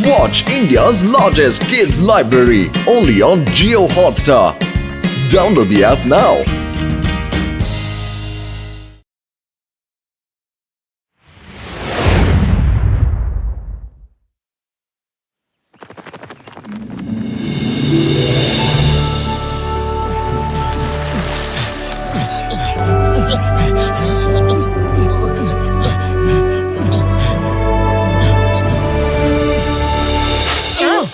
Watch India's largest kids library only on Jio Hotstar. Download the app now.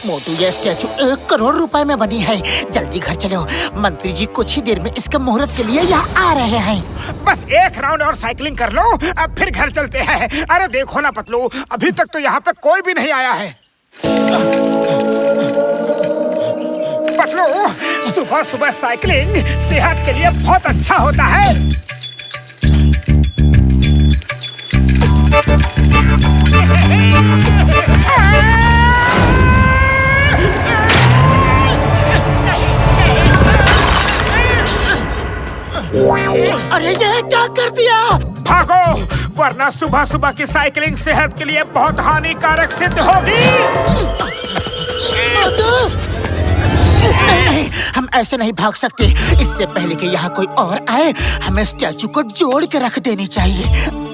मोटू, ये statue 1 crore रुपए में बनी है। जल्दी घर चलो, मंत्री जी कुछ ही देर में इसके मुहूर्त के लिए यहाँ आ रहे हैं। बस एक राउंड और साइकिलिंग कर लो, अब फिर घर चलते हैं। अरे देखो ना पतलू, अभी तक तो यहाँ पे कोई भी नहीं आया है। पतलू, सुबह सुबह साइकिलिंग सेहत के लिए बहुत अच्छा होता है। अरे ये क्या कर दिया? भागो, वरना सुबह सुबह की साइकिलिंग सेहत के लिए बहुत हानिकारक सिद्ध होगी। नहीं, हम ऐसे नहीं भाग सकते। इससे पहले कि यहाँ कोई और आए, हमें स्टैचू को जोड़ के रख देनी चाहिए।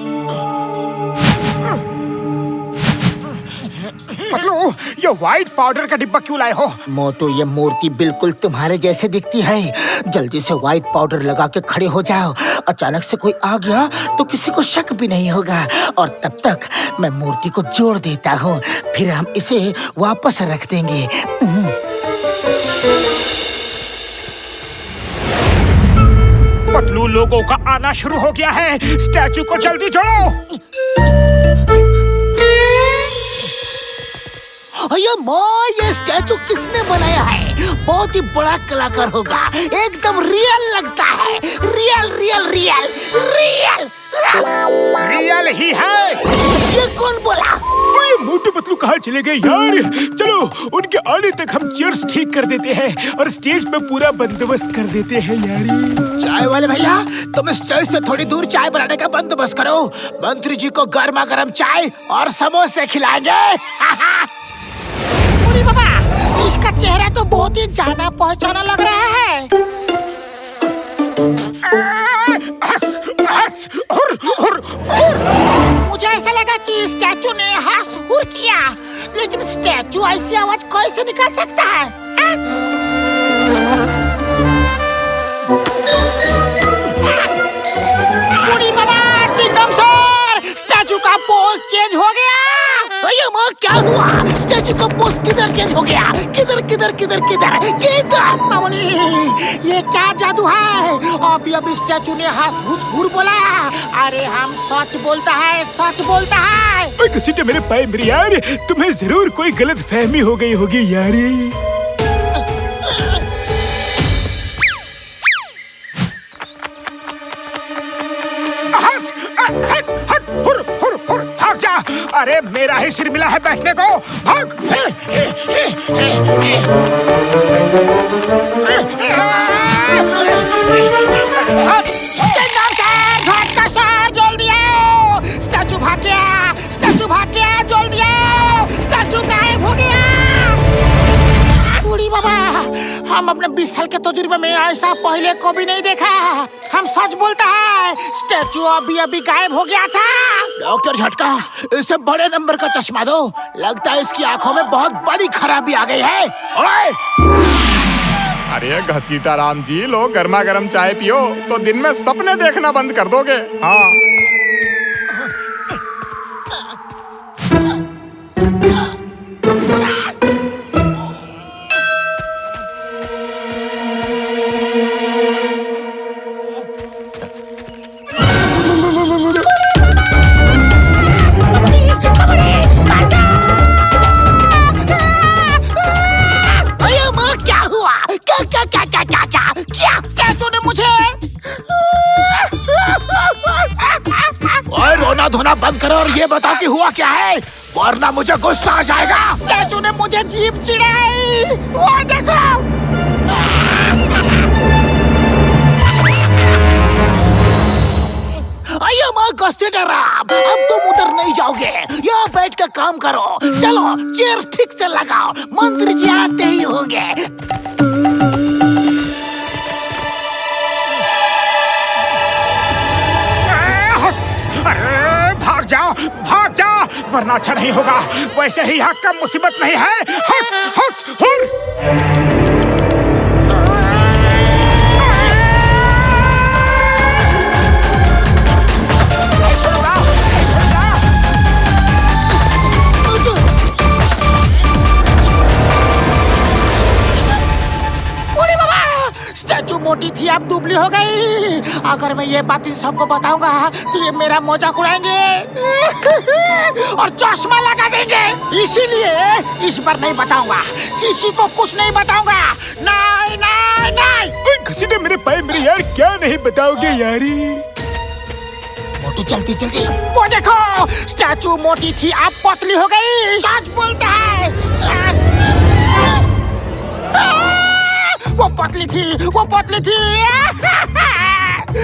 पतलू, ये व्हाइट पाउडर का डिब्बा क्यों लाए हो? मोटू, ये मूर्ति बिल्कुल तुम्हारे जैसे दिखती है। जल्दी से व्हाइट पाउडर लगा के खड़े हो जाओ। अचानक से कोई आ गया तो किसी को शक भी नहीं होगा। और तब तक मैं मूर्ति को जोड़ देता हूँ, फिर हम इसे वापस रख देंगे। पतलू, लोगों का आना शुरू हो गया है। स्टैचू को जल्दी जोड़ो। ये स्टैचू किसने बनाया है? बहुत ही बड़ा कलाकार होगा। एकदम रियल लगता है। Real real real real real ही है। ये कौन बोला? ये मोटू पतलू कहाँ चले गए यार? चलो, उनके आने तक हम चेयर्स ठीक कर देते हैं और स्टेज पे पूरा बंदोबस्त कर देते हैं यार। चाय वाले भैया, तुम स्टेज से थोड़ी दूर चाय बनाने का बंदोबस्त करो। मंत्री जी को गर्मा गर्म चाय और समोसे खिलाएंगे। बाबा, इसका चेहरा तो बहुत ही जाना पहचाना लग रहा है। हस, हस, हुर, हुर, हुर। मुझे ऐसा लगा कि स्टैचू ने हंस हुर किया, लेकिन स्टैचू ऐसी आवाज कैसे निकाल सकता है? बूढ़ी बाबा, चिंगम सर, स्टैचू का पोज चेंज हो गया। क्या हुआ? स्टैचू का पोज किधर चेंज हो गया? किधर किधर किधर किधर किधर? मामूली, ये क्या जादू है? अभी स्टैचू ने हंस हुस हुर बोला। अरे हम सच बोलता है, सच बोलता है। घसीटे मेरे पाए मेरी यार, तुम्हें जरूर कोई गलत फहमी हो गई होगी यारी। हंस, हट, हट, हुर, हुर, हुर, भाग जा। अरे मेरा ही सिर मिला है बैठने को, भाग। झटका सर, जल्दी आओ। स्टैचू भाग गया, स्टैचू भाग गया, जल्दी आओ। स्टैचू गायब हो गया। बूढ़ी बाबा, हम अपने 20 साल के तजुर्बे में ऐसा पहले कभी नहीं देखा। हम सच बोलता है, स्टैचू अभी गायब हो गया था। डॉक्टर झटका, इसे बड़े नंबर का चश्मा दो। लगता है इसकी आंखों में बहुत बड़ी खराबी आ गई है। ओए! अरे घसीटा राम जी, लो गर्मा गर्म चाय पियो तो दिन में सपने देखना बंद कर दोगे। हाँ, धोना बंद करो और ये बताओ कि हुआ क्या है, वरना मुझे गुस्सा आ जाएगा। चाचू ने मुझे जीभ चिढ़ाई, वो देखो। अयो राम, अब तुम उधर नहीं जाओगे, यहाँ बैठ कर काम करो। चलो चेयर ठीक से लगाओ, मंत्री जी आते ही होंगे। अरे भाग जा, वरना अच्छा नहीं होगा। वैसे ही यहाँ कम मुसीबत नहीं है। हंस हंस हुर। स्टैचू मोटी थी, अब दुबली हो गई। अगर मैं ये बात इन सबको बताऊंगा तो ये मेरा मजाक उड़ाएंगे और चश्मा लगा देंगे। इसीलिए इस बार नहीं बताऊंगा, किसी को कुछ नहीं बताऊंगा। नहीं नहीं नहीं। घसीटे मेरे पाए मेरे यार, क्या नहीं बताओगे यारी? मोटू जल्दी जल्दी, वो देखो स्टैचू मोटी थी, अब पतली हो गई। सच बोलता है। वो पतली थी।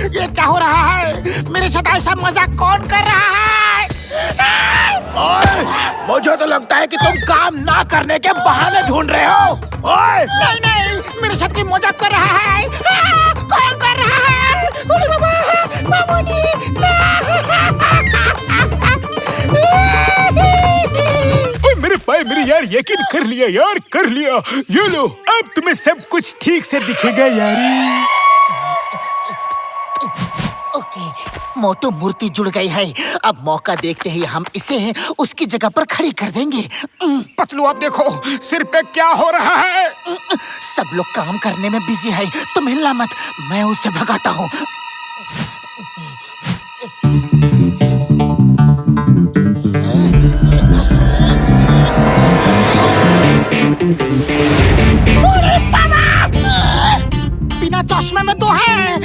ये क्या हो रहा है? मेरे साथ ऐसा मजाक कौन कर रहा है? ओए, मुझे तो लगता है कि तुम काम ना करने के बहाने ढूंढ रहे हो। ओए, नहीं, मेरे साथ कोई मजाक कर रहा है। कौन कर रहा है? अरे बाबा, मामूनी, मेरे पाए मेरे यार, यकीन कर लिया यार, कर लिया। ये लो, अब तुम्हें सब कुछ ठीक से दिखेगा यारी। ओके, मोटू मूर्ति जुड़ गई है। अब मौका देखते ही हम इसे उसकी जगह पर खड़ी कर देंगे। पतलू, अब देखो सिर पे क्या हो रहा है। सब लोग काम करने में बिजी है, तुम हिलना मत, मैं उसे भगाता हूँ। बिना चश्मे में तो है,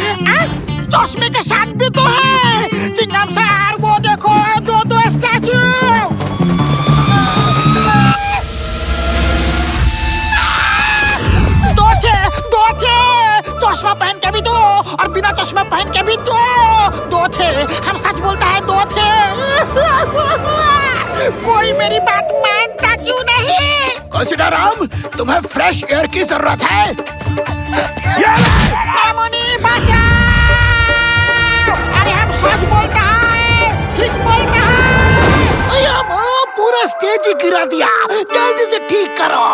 चश्मे के साथ भी तो है। चिंगम सर, वो देखो दो स्टैचू। दो थे, चश्मा पहन के भी दो और बिना चश्मा पहन के भी दो थे। हम सच बोलता है, दो थे। कोई मेरी बात मानता क्यों नहीं? सीताराम, तुम्हें फ्रेश एयर की जरूरत है। मामूनी बचाओ! अरे हम सच बोलता है, ठीक बोलता है। पूरा स्टेज ही गिरा दिया, जल्दी से ठीक करो।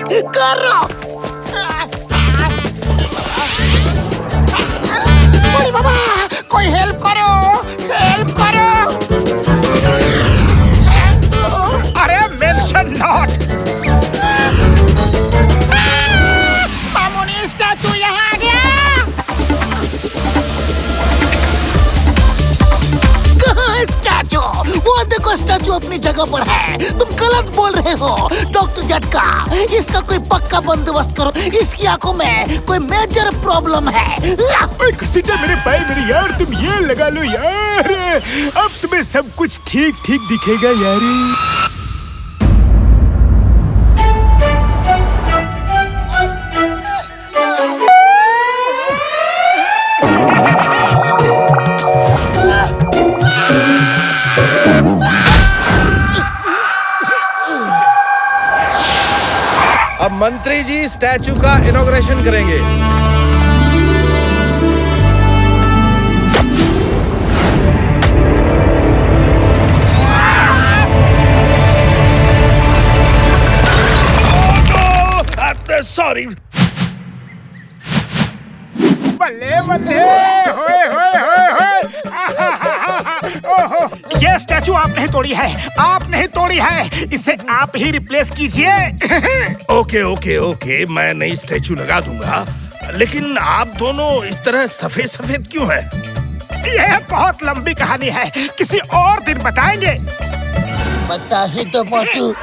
ठीक करो। अरे बाबा, कोई हेल्प करो। अरे मेंशन नॉट। मामूनी स्टैचू यहाँ आ गया। कहाँ स्टैचू? वो देखो स्टैचू अपनी जगह पर है। तुम गलत बोल रहे हो डॉक्टर झटका। इसका कोई पक्का बंदोबस्त करो, इसकी आंखों में कोई मेजर प्रॉब्लम है। घसीटा मेरे पाए मेरे यार, तुम ये लगा लो यार, अब तुम्हें सब कुछ ठीक दिखेगा यारी। अब मंत्री जी स्टैचू का इनॉग्रेशन करेंगे। सॉरी। बल्ले होए। ये स्टैचू आप नहीं तोड़ी है, इसे आप ही रिप्लेस कीजिए। ओके, मैं नई स्टैचू लगा दूंगा, लेकिन आप दोनों इस तरह सफेद क्यों हैं? यह बहुत लंबी कहानी है, किसी और दिन बताएंगे। बता ही दो मोटू।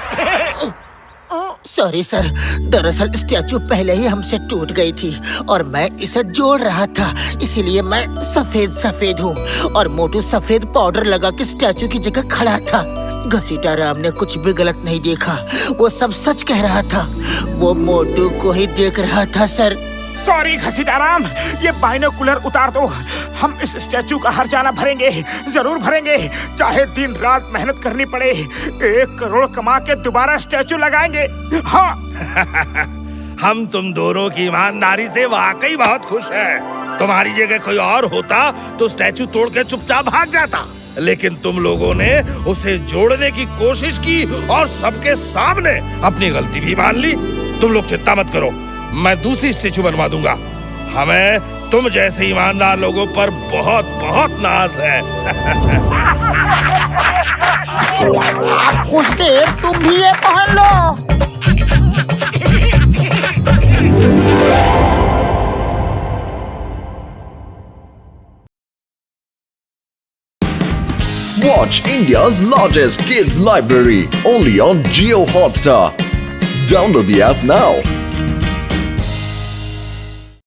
सॉरी सर, दरअसल स्टैचू पहले ही हमसे टूट गई थी और मैं इसे जोड़ रहा था, इसीलिए मैं सफेद हूँ और मोटू सफेद पाउडर लगा के स्टैचू की जगह खड़ा था। घसीटा राम ने कुछ भी गलत नहीं देखा, वो सब सच कह रहा था। वो मोटू को ही देख रहा था सर, सॉरी घसीटाराम, ये बाइनोकुलर उतार दो। हम इस स्टैचू का हर्जाना भरेंगे, जरूर भरेंगे, चाहे दिन रात मेहनत करनी पड़े। 1 करोड़ कमा के दोबारा स्टैचू लगाएंगे। हाँ। हम तुम दोनों की ईमानदारी से वाकई बहुत खुश हैं। तुम्हारी जगह कोई और होता तो स्टैचू तोड़ के चुपचाप भाग जाता, लेकिन तुम लोगों ने उसे जोड़ने की कोशिश की और सबके सामने अपनी गलती भी मान ली। तुम लोग चिंता मत करो, मैं दूसरी स्टैचू बनवा दूंगा। हमें तुम जैसे ईमानदार लोगों पर बहुत बहुत नाज है। आप कुछ देर तुम भी ये पहन लो। Watch India's largest kids library only on Geo Hotstar. Download the app now.